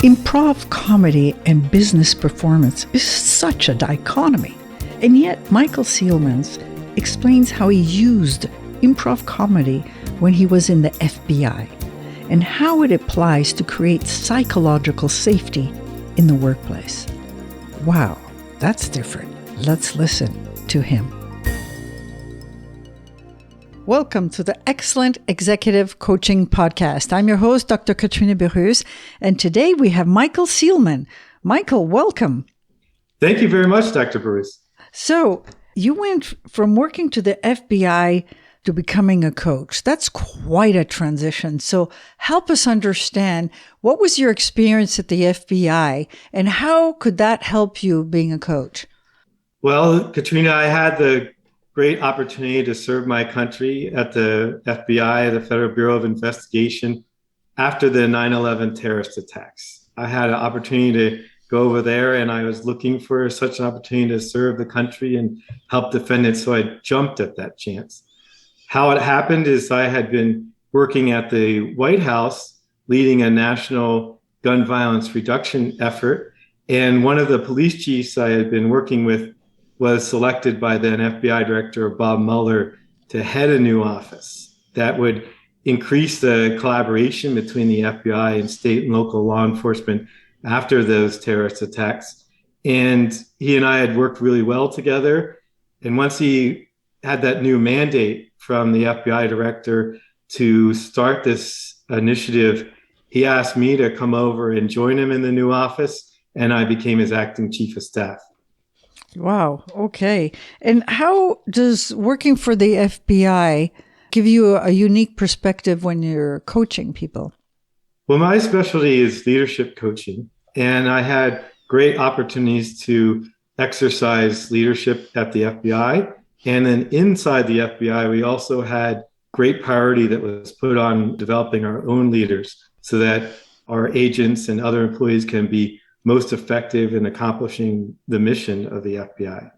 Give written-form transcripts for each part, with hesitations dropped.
Improv comedy and business performance is such a dichotomy. And yet, Michael Seelman explains how he used improv comedy when he was in the FBI and how it applies to create psychological safety in the workplace. Wow, that's different. Let's listen to him. Welcome to the Excellent Executive Coaching Podcast. I'm your host, Dr. Katrina Burrus, and today we have Michael Seelman. Michael, welcome. Thank you very much, Dr. Burrus. So you went from working to the FBI to becoming a coach. That's quite a transition. So help us understand, what was your experience at the FBI and how could that help you being a coach? Well, Katrina, I had the great opportunity to serve my country at the FBI, the Federal Bureau of Investigation, after the 9/11 terrorist attacks. I had an opportunity to go over there, and I was looking for such an opportunity to serve the country and help defend it, so I jumped at that chance. How it happened is I had been working at the White House, leading a national gun violence reduction effort, and one of the police chiefs I had been working with was selected by then FBI Director Bob Mueller to head a new office that would increase the collaboration between the FBI and state and local law enforcement after those terrorist attacks. And he and I had worked really well together. And once he had that new mandate from the FBI Director to start this initiative, he asked me to come over and join him in the new office, and I became his acting chief of staff. Wow. Okay. And how does working for the FBI give you a unique perspective when you're coaching people? Well, my specialty is leadership coaching, and I had great opportunities to exercise leadership at the FBI. And then inside the FBI, we also had great priority that was put on developing our own leaders so that our agents and other employees can be most effective in accomplishing the mission of the FBI.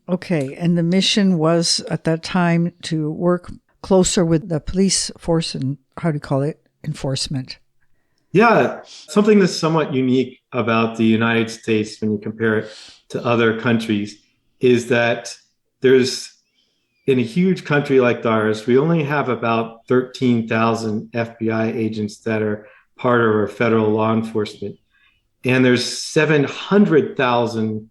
Okay. And the mission was at that time to work closer with the police force and, how do you call it, enforcement? Yeah, something that's somewhat unique about the United States when you compare it to other countries is that there's, in a huge country like ours, we only have about 13,000 FBI agents that are part of our federal law enforcement. And there's 700,000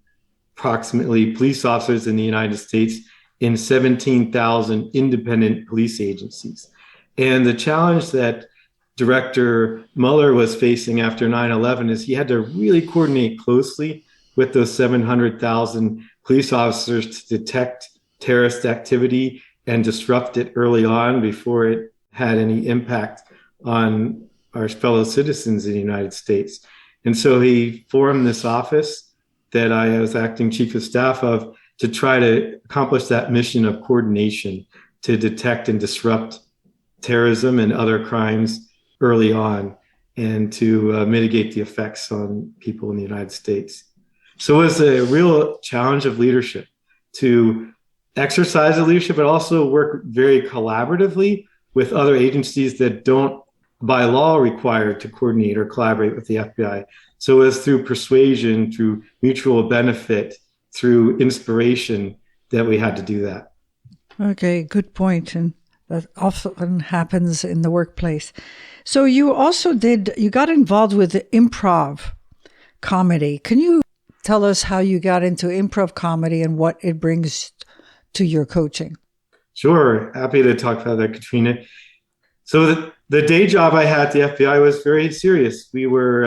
approximately police officers in the United States in 17,000 independent police agencies. And the challenge that Director Mueller was facing after 9/11 is he had to really coordinate closely with those 700,000 police officers to detect terrorist activity and disrupt it early on before it had any impact on our fellow citizens in the United States. And so he formed this office that I was acting chief of staff of to try to accomplish that mission of coordination to detect and disrupt terrorism and other crimes early on and to mitigate the effects on people in the United States. So it was a real challenge of leadership to exercise the leadership, but also work very collaboratively with other agencies that don't by law required to coordinate or collaborate with the FBI. So it was through persuasion, through mutual benefit, through inspiration that we had to do that. Okay, good point. And that often happens in the workplace. So you also you got involved with improv comedy. Can you tell us how you got into improv comedy and what it brings to your coaching? Sure. Happy to talk about that, Katrina. So the day job I had at the FBI was very serious. We were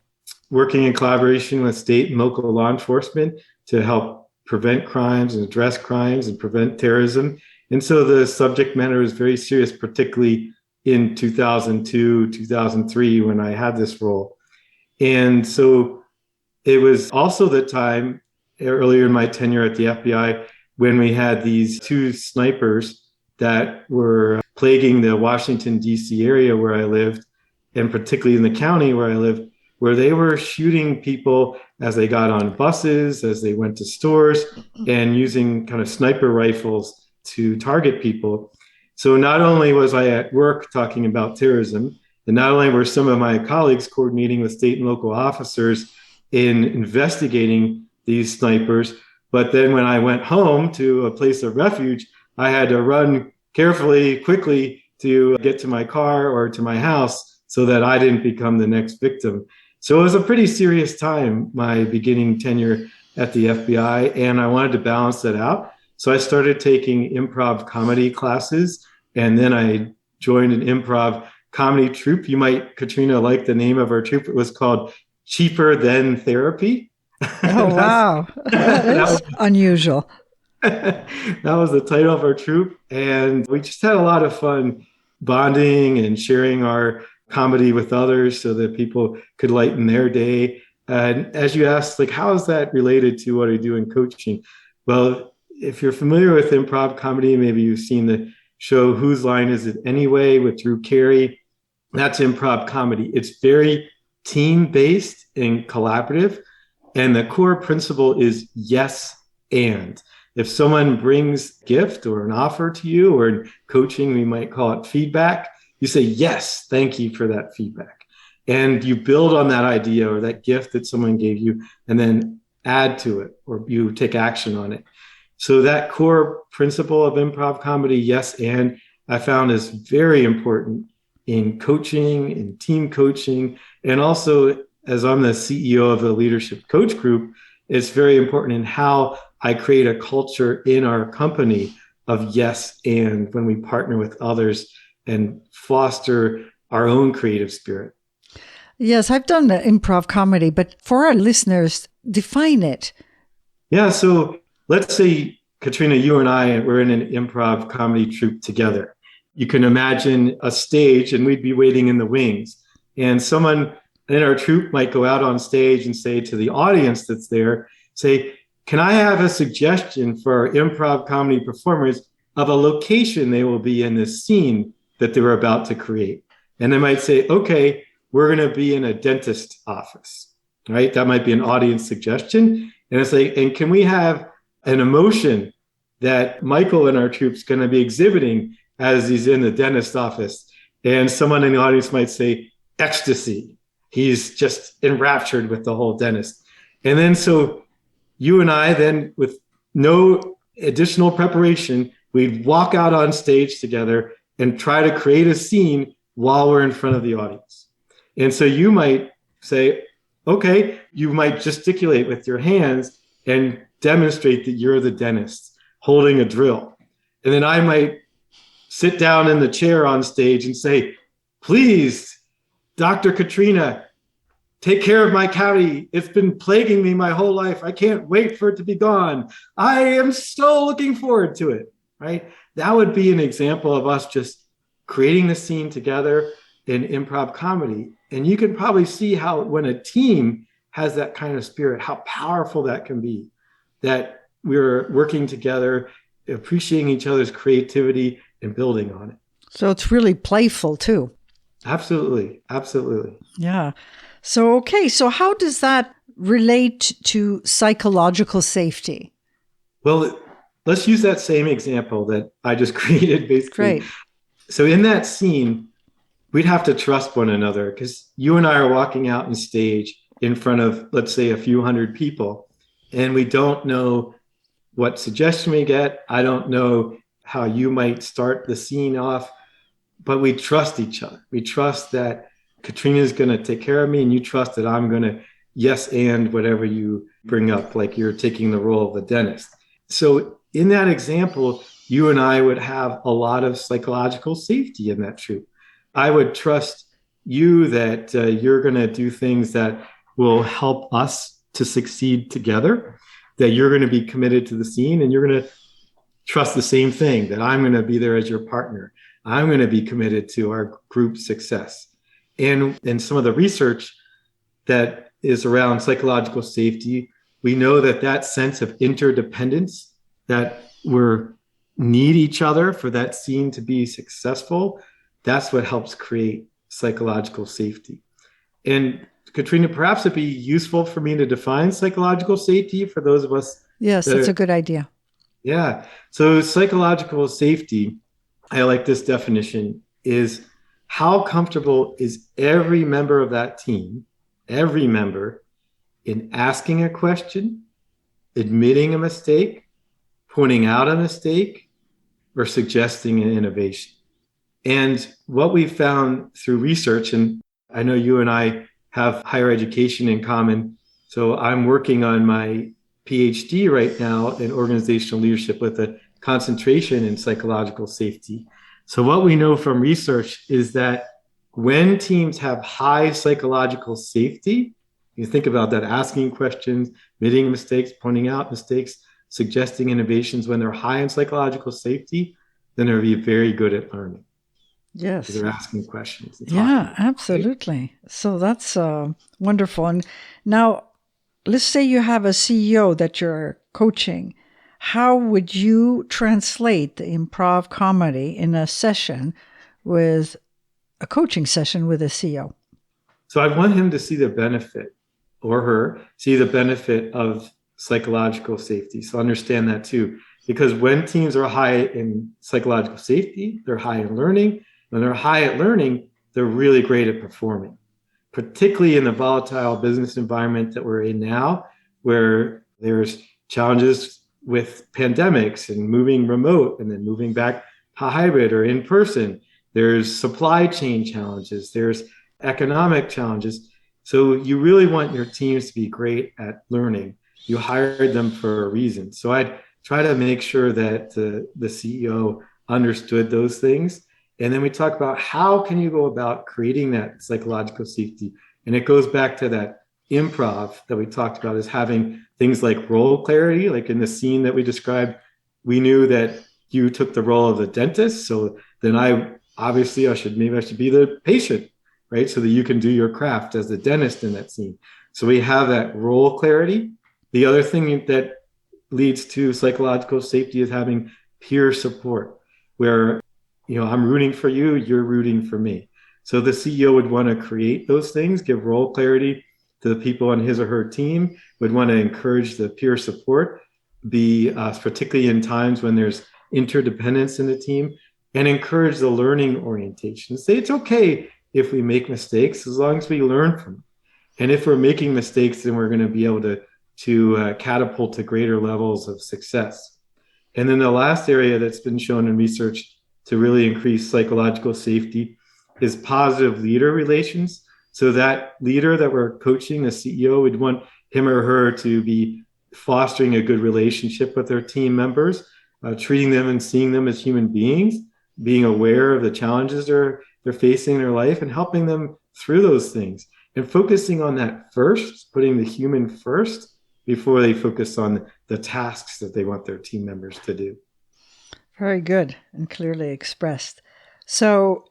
working in collaboration with state and local law enforcement to help prevent crimes and address crimes and prevent terrorism. And so the subject matter was very serious, particularly in 2002, 2003, when I had this role. And so it was also the time earlier in my tenure at the FBI when we had these two snipers that were plaguing the Washington, D.C. area where I lived, and particularly in the county where I lived, where they were shooting people as they got on buses, as they went to stores, and using kind of sniper rifles to target people. So not only was I at work talking about terrorism, and not only were some of my colleagues coordinating with state and local officers in investigating these snipers, but then when I went home to a place of refuge, I had to run carefully, quickly to get to my car or to my house so that I didn't become the next victim. So it was a pretty serious time, my beginning tenure at the FBI, and I wanted to balance that out. So I started taking improv comedy classes, and then I joined an improv comedy troupe. You might, Katrina, like the name of our troupe. It was called Cheaper Than Therapy. Oh, wow. That is unusual. That was the title of our troupe. And we just had a lot of fun bonding and sharing our comedy with others so that people could lighten their day. And as you asked, like, how is that related to what I do in coaching? Well, if you're familiar with improv comedy, maybe you've seen the show Whose Line Is It Anyway with Drew Carey. That's improv comedy. It's very team-based and collaborative. And the core principle is yes and. If someone brings a gift or an offer to you, or in coaching, we might call it feedback, you say, yes, thank you for that feedback. And you build on that idea or that gift that someone gave you and then add to it, or you take action on it. So that core principle of improv comedy, yes, and I found is very important in coaching, in team coaching, and also as I'm the CEO of the Leadership Coach Group, it's very important in how I create a culture in our company of yes and when we partner with others and foster our own creative spirit. Yes, I've done improv comedy, but for our listeners, define it. Yeah, so let's say, Katrina, you and I were in an improv comedy troupe together. You can imagine a stage and we'd be waiting in the wings. And someone in our troupe might go out on stage and say to the audience that's there, say, can I have a suggestion for our improv comedy performers of a location they will be in this scene that they're about to create? And they might say, okay, we're going to be in a dentist office, right? That might be an audience suggestion. And it's like, and can we have an emotion that Michael in our troupe's going to be exhibiting as he's in the dentist office? And someone in the audience might say, ecstasy. He's just enraptured with the whole dentist. And then so you and I then, with no additional preparation, we'd walk out on stage together and try to create a scene while we're in front of the audience. And so you might say, okay, you might gesticulate with your hands and demonstrate that you're the dentist holding a drill. And then I might sit down in the chair on stage and say, please, Dr. Katrina, take care of my cavity. It's been plaguing me my whole life. I can't wait for it to be gone. I am so looking forward to it, right? That would be an example of us just creating the scene together in improv comedy. And you can probably see how when a team has that kind of spirit, how powerful that can be, that we're working together, appreciating each other's creativity and building on it. So it's really playful too. Absolutely. Absolutely. Yeah. So, okay. So how does that relate to psychological safety? Well, let's use that same example that I just created, basically. Great. So in that scene, we'd have to trust one another because you and I are walking out on stage in front of, let's say, a few hundred people, and we don't know what suggestion we get. I don't know how you might start the scene off, but we trust each other. We trust that Katrina's going to take care of me, and you trust that I'm going to yes and whatever you bring up, like you're taking the role of the dentist. So in that example, you and I would have a lot of psychological safety in that troupe. I would trust you that you're going to do things that will help us to succeed together, that you're going to be committed to the scene, and you're going to trust the same thing, that I'm going to be there as your partner. I'm going to be committed to our group success. And in some of the research that is around psychological safety, we know that that sense of interdependence, that we need each other for that scene to be successful, that's what helps create psychological safety. And Katrina, perhaps it'd be useful for me to define psychological safety for those of us. Yes, that's a good idea. Yeah. So psychological safety, I like this definition, is how comfortable is every member of that team, every member, in asking a question, admitting a mistake, pointing out a mistake, or suggesting an innovation. And what we found through research, and I know you and I have higher education in common. So I'm working on my PhD right now in organizational leadership with a concentration in psychological safety. So what we know from research is that when teams have high psychological safety, you think about that, asking questions, admitting mistakes, pointing out mistakes, suggesting innovations, when they're high in psychological safety, then they'll be very good at learning. Yes. They're asking questions and Yeah, talking. absolutely. So that's wonderful. And now, let's say you have a CEO that you're coaching. How would you translate the improv comedy in a session with a coaching session with a CEO? So I want him to see the benefit, or her see the benefit of psychological safety. So understand that too. Because when teams are high in psychological safety, they're high in learning. When they're high at learning, they're really great at performing, particularly in the volatile business environment that we're in now, where there's challenges with pandemics and moving remote and then moving back to hybrid or in person. There's supply chain challenges. There's economic challenges. So you really want your teams to be great at learning. You hired them for a reason. So I'd try to make sure that the CEO understood those things. And then we talk about how can you go about creating that psychological safety. And it goes back to that improv that we talked about, is having things like role clarity. Like in the scene that we described, we knew that you took the role of the dentist. So then I should be the patient, right? So that you can do your craft as the dentist in that scene. So we have that role clarity. The other thing that leads to psychological safety is having peer support, where, I'm rooting for you, you're rooting for me. So the CEO would want to create those things, give role clarity to the people on his or her team, would want to encourage the peer support, particularly in times when there's interdependence in the team, and encourage the learning orientation. Say it's okay if we make mistakes as long as we learn from them. And if we're making mistakes, then we're going to be able to catapult to greater levels of success. And then the last area that's been shown in research to really increase psychological safety is positive leader relations. So that leader that we're coaching, the CEO, would want him or her to be fostering a good relationship with their team members, treating them and seeing them as human beings, being aware of the challenges they're facing in their life and helping them through those things, and focusing on that first, putting the human first before they focus on the tasks that they want their team members to do. Very good and clearly expressed. So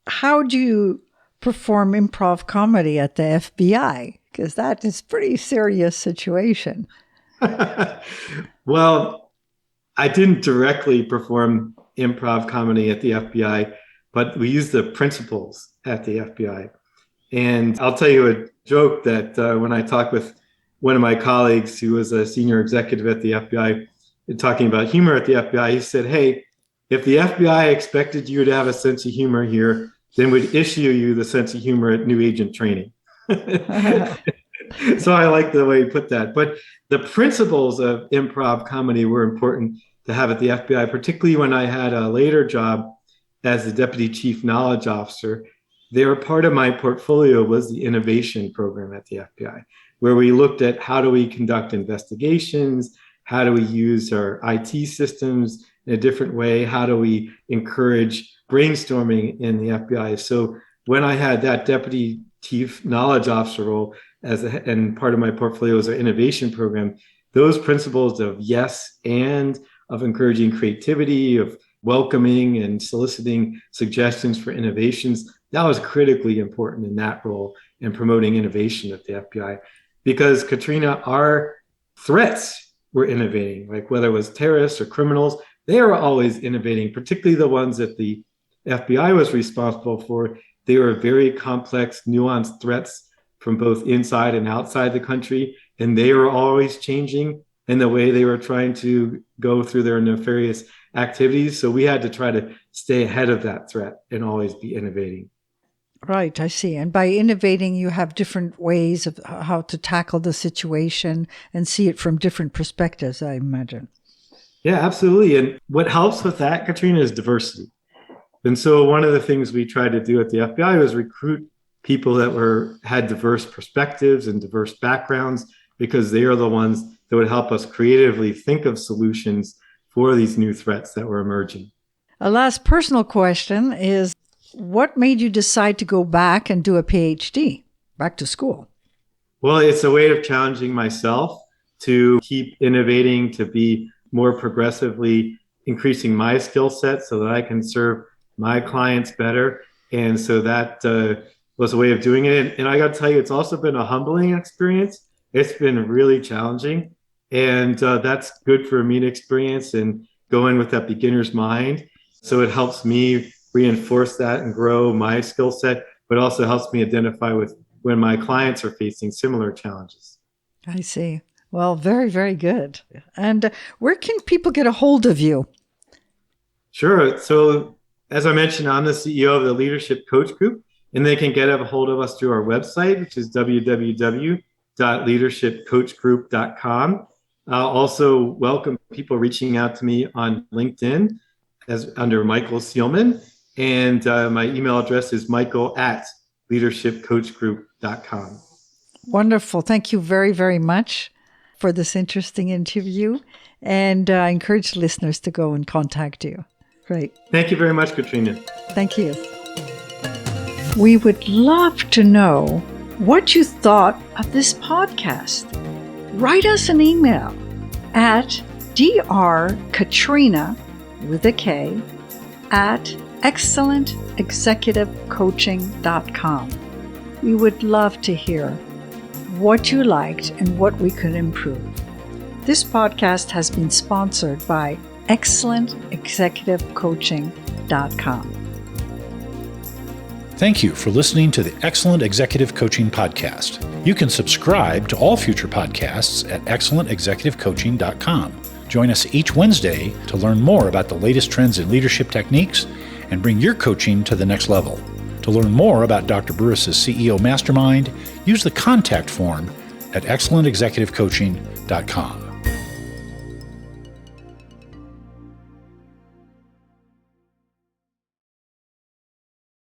how do you perform improv comedy at the FBI? Because that is a pretty serious situation. Well, I didn't directly perform improv comedy at the FBI, but we used the principles at the FBI. And I'll tell you a joke that when I talked with one of my colleagues who was a senior executive at the FBI, talking about humor at the FBI, he said, "Hey, if the FBI expected you to have a sense of humor here, then we'd issue you the sense of humor at new agent training." So I like the way he put that. But the principles of improv comedy were important to have at the FBI, particularly when I had a later job as the Deputy Chief Knowledge Officer. They were part of my portfolio was the innovation program at the FBI, where we looked at how do we conduct investigations, how do we use our IT systems in a different way, how do we encourage brainstorming in the FBI. So when I had that Deputy Chief Knowledge Officer role and part of my portfolio was our innovation program, those principles of yes and, of encouraging creativity, of welcoming and soliciting suggestions for innovations, that was critically important in that role in promoting innovation at the FBI. Because, Katrina, our threats were innovating, like whether it was terrorists or criminals, they were always innovating, particularly the ones that the FBI was responsible for. They were very complex, nuanced threats from both inside and outside the country, and they were always changing in the way they were trying to go through their nefarious activities. So we had to try to stay ahead of that threat and always be innovating. Right, I see. And by innovating, you have different ways of how to tackle the situation and see it from different perspectives, I imagine. Yeah, absolutely. And what helps with that, Katrina, is diversity. And so one of the things we tried to do at the FBI was recruit people that had diverse perspectives and diverse backgrounds, because they are the ones that would help us creatively think of solutions for these new threats that were emerging. A last personal question is, what made you decide to go back and do a PhD, back to school? Well, it's a way of challenging myself to keep innovating, to be more progressively increasing my skill set so that I can serve my clients better. And so that was a way of doing it. And I got to tell you, it's also been a humbling experience. It's been really challenging. And that's good for me to experience and go in with that beginner's mind. So it helps me reinforce that and grow my skill set, but also helps me identify with when my clients are facing similar challenges. I see. Well, very, very good. And where can people get a hold of you? Sure. So as I mentioned, I'm the CEO of the Leadership Coach Group, and they can get a hold of us through our website, which is www.leadershipcoachgroup.com. I'll also welcome people reaching out to me on LinkedIn under Michael Seelman. And my email address is michael@leadershipcoachgroup.com. Wonderful. Thank you very, very much for this interesting interview. And I encourage listeners to go and contact you. Great. Thank you very much, Katrina. Thank you. We would love to know what you thought of this podcast. Write us an email at drkatrina with a K at excellentexecutivecoaching.com. We would love to hear what you liked and what we could improve. This podcast has been sponsored by excellentexecutivecoaching.com. Thank you for listening to the Excellent Executive Coaching Podcast. You can subscribe to all future podcasts at excellentexecutivecoaching.com. Join us each Wednesday to learn more about the latest trends in leadership techniques and bring your coaching to the next level. To learn more about Dr. Burrus' CEO Mastermind, use the contact form at excellentexecutivecoaching.com.